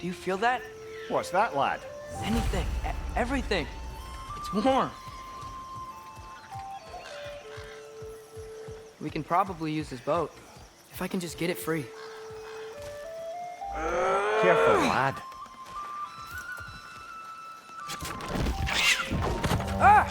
Do you feel that? What's that, lad? Anything. Everything. It's warm. We can probably use this boat. If I can just get it free. Careful, lad. Ah!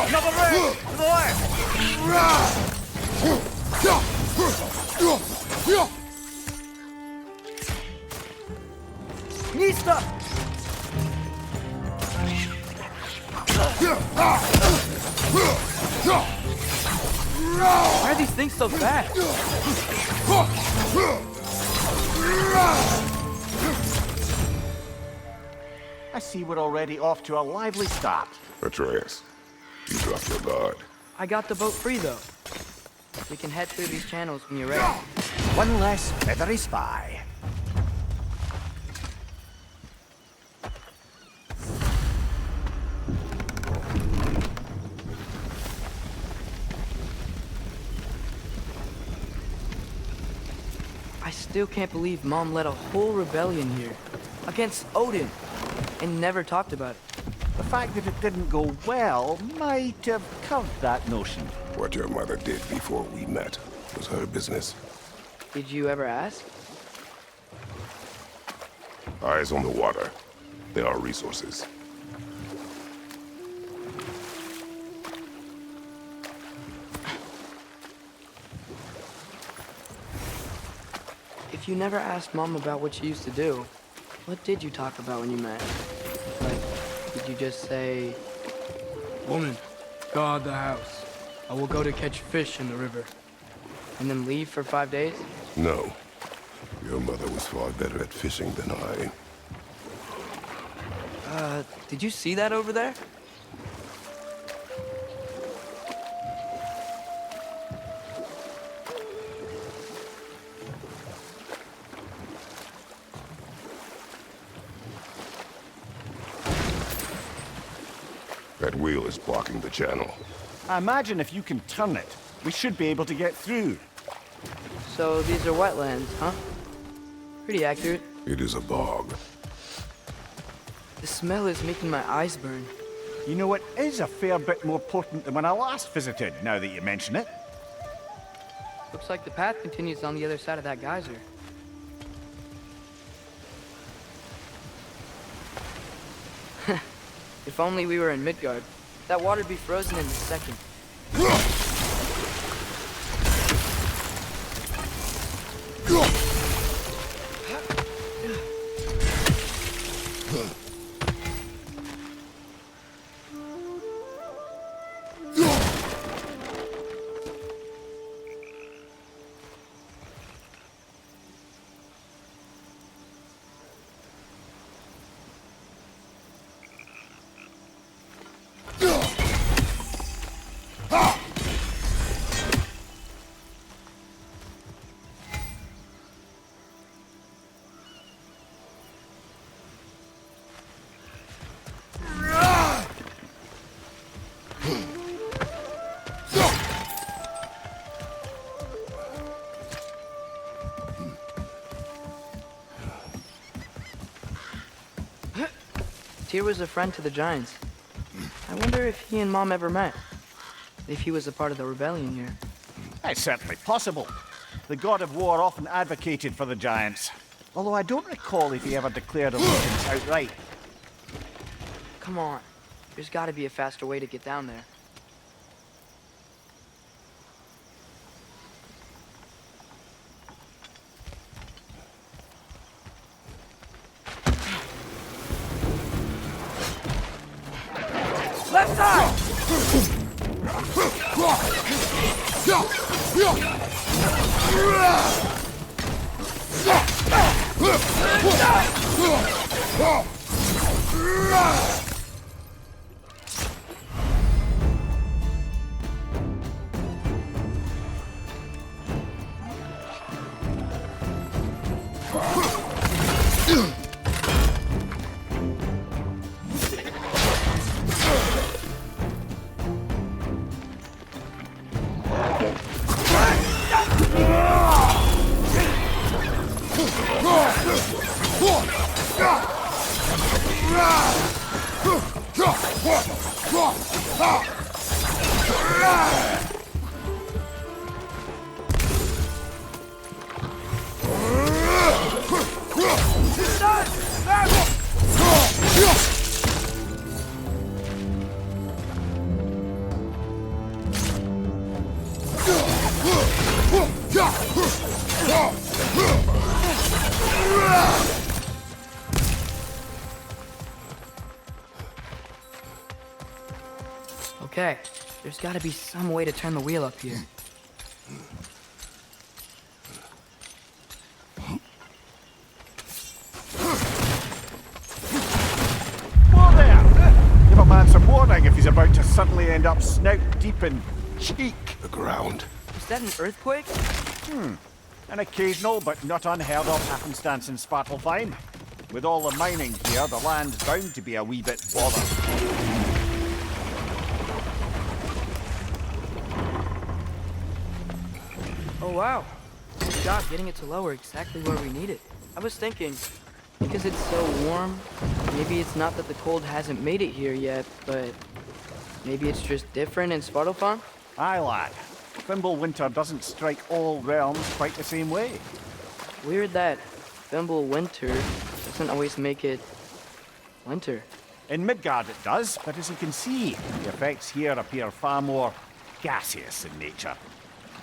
Another ring! To the left! Nista! Why are these things so fast? I see we're already off to a lively start. Atreus, you dropped your guard. I got the boat free, though. We can head through these channels when you're ready. One less feathery spy. I still can't believe Mom led a whole rebellion here. Against Odin. And never talked about it. The fact that it didn't go well might have curved that notion. What your mother did before we met was her business. Did you ever ask? Eyes on the water. There are resources. If you never asked Mom about what she used to do, what did you talk about when you met? Like, did you just say, "Woman, guard the house. I will go to catch fish in the river," and then leave for 5 days? No. Your mother was far better at fishing than I. Did you see that over there? That wheel is blocking the channel. I imagine if you can turn it, we should be able to get through. So these are wetlands, huh? Pretty accurate. It is a bog. The smell is making my eyes burn. You know, it is a fair bit more potent than when I last visited, now that you mention it. Looks like the path continues on the other side of that geyser. If only we were in Midgard. That water'd be frozen in a second. Tyr was a friend to the Giants. I wonder if he and Mom ever met. If he was a part of the rebellion here. It's certainly possible. The god of war often advocated for the giants. Although I don't recall if he ever declared allegiance outright. Come on. There's gotta be a faster way to get down there. Left side! Okay, there's gotta be some way to turn the wheel up here. Whoa there! Give a man some warning if he's about to suddenly end up snout deep in cheek. The ground. Is that an earthquake? An occasional but not unheard of happenstance in Svartalfheim. With all the mining here, the land's bound to be a wee bit bothered. Oh wow. Good job getting it to lower exactly where we need it. I was thinking, because it's so warm, maybe it's not that the cold hasn't made it here yet, but maybe it's just different in Svartalfheim? Aye, lad. Thimble winter doesn't strike all realms quite the same way. Weird that Thimble winter doesn't always make it winter. In Midgard it does, but as you can see, the effects here appear far more gaseous in nature.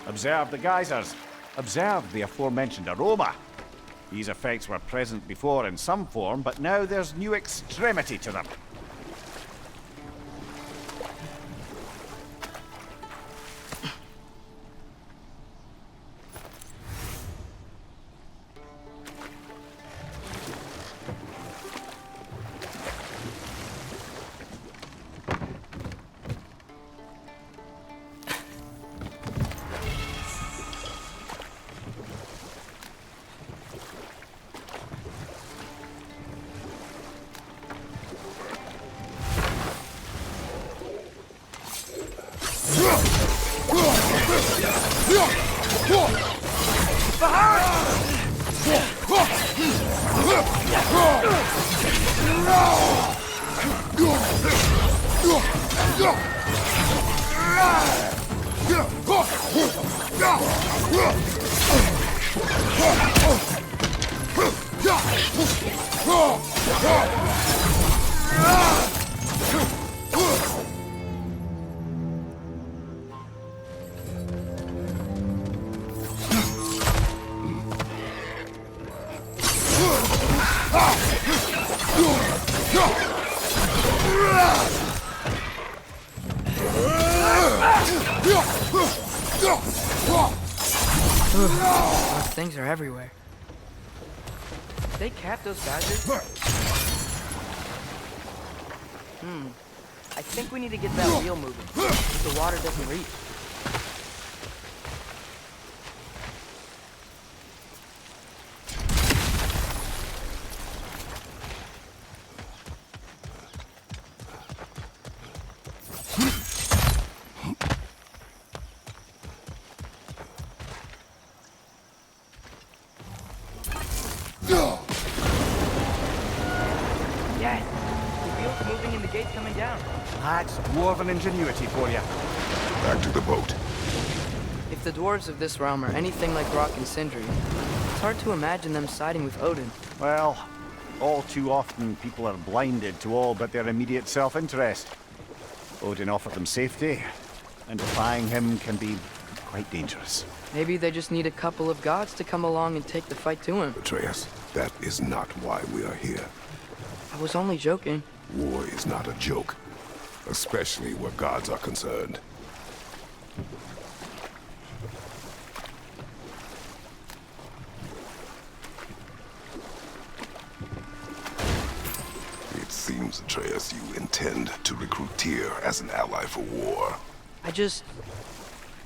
Observe the geysers. Observe the aforementioned aroma. These effects were present before in some form, but now there's new extremity to them. Those things are everywhere. Did they cap those geysers? I think we need to get that wheel moving. So the water doesn't reach. Yes! The wheel's moving and the gate's coming down. That's dwarven ingenuity for you. Back to the boat. If the dwarves of this realm are anything like Rock and Sindri, it's hard to imagine them siding with Odin. Well, all too often people are blinded to all but their immediate self-interest. Odin offered them safety, and defying him can be quite dangerous. Maybe they just need a couple of gods to come along and take the fight to him. Atreus, that is not why we are here. I was only joking. War is not a joke, especially where gods are concerned. It seems, Atreus, you intend to recruit Tyr as an ally for war.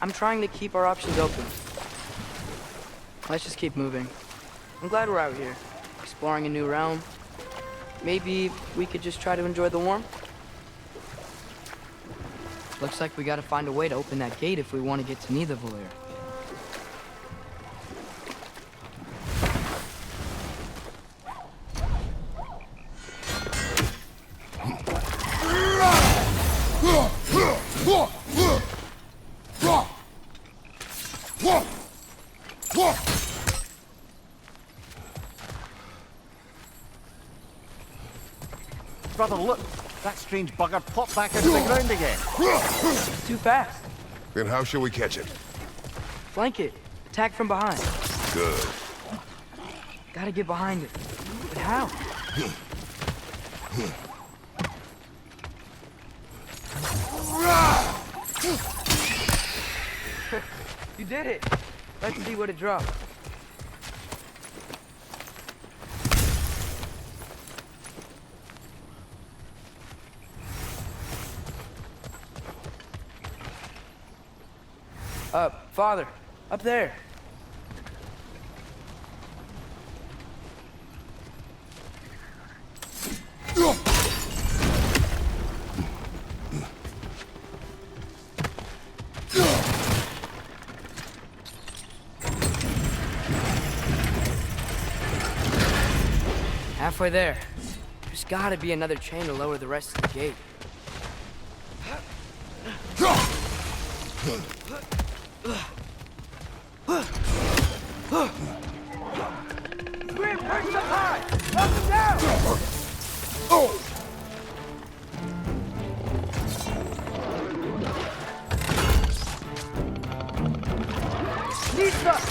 I'm trying to keep our options open. Let's just keep moving. I'm glad we're out here, exploring a new realm. Maybe we could just try to enjoy the warmth? Looks like we gotta find a way to open that gate if we want to get to Nidavellir. Brother, look! That strange bugger popped back into the ground again. Too fast. Then how shall we catch it? Flank it. Attack from behind. Good. Gotta get behind it. But how? You did it. Let's see what it dropped. Father, up there. Halfway there. There's gotta be another chain to lower the rest of the gate. Grim, perch up high! Up and down! Need stuff!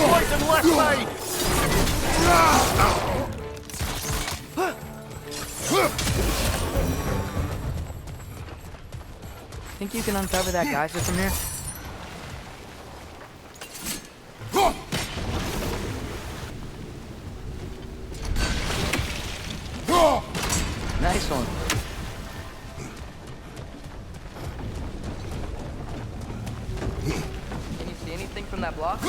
Poison left side! Think you can uncover that geyser from here? Nice one. Can you see anything from that block?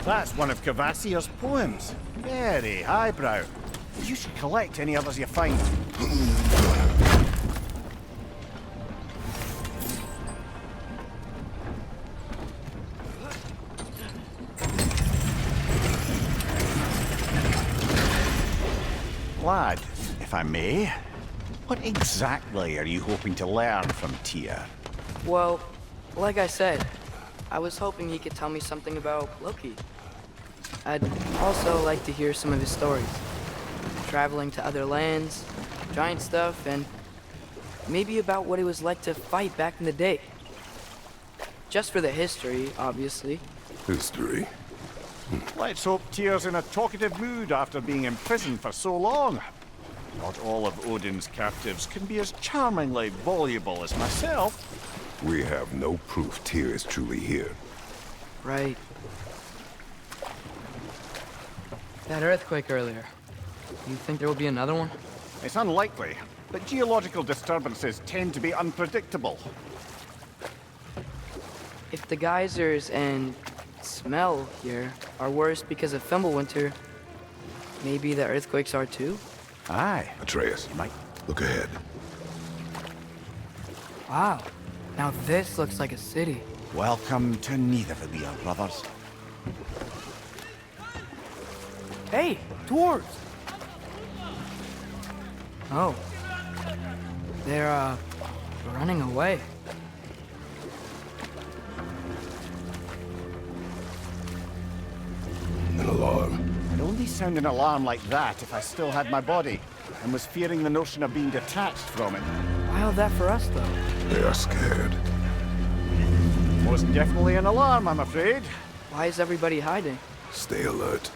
That's one of Cavassier's poems. Very highbrow. You should collect any others you find. Lad, if I may, what exactly are you hoping to learn from Tyr? Well, like I said, I was hoping he could tell me something about Loki. I'd also like to hear some of his stories. Traveling to other lands, giant stuff, and maybe about what it was like to fight back in the day. Just for the history, obviously. History. Let's hope Tyr's in a talkative mood after being imprisoned for so long. Not all of Odin's captives can be as charmingly voluble as myself. We have no proof Tyr is truly here. Right. That earthquake earlier. You think there will be another one? It's unlikely, but geological disturbances tend to be unpredictable. If the geysers and smell here are worse because of Fimbulwinter, maybe the earthquakes are too? Aye. Atreus, Mike. look ahead. Wow. Now this looks like a city. Welcome to Nidavellir, brothers. Hey, dwarves! Oh. They're, running away. An alarm. I'd only sound an alarm like that if I still had my body, and was fearing the notion of being detached from it. Why all that for us, though? They are scared. Most definitely an alarm, I'm afraid. Why is everybody hiding? Stay alert.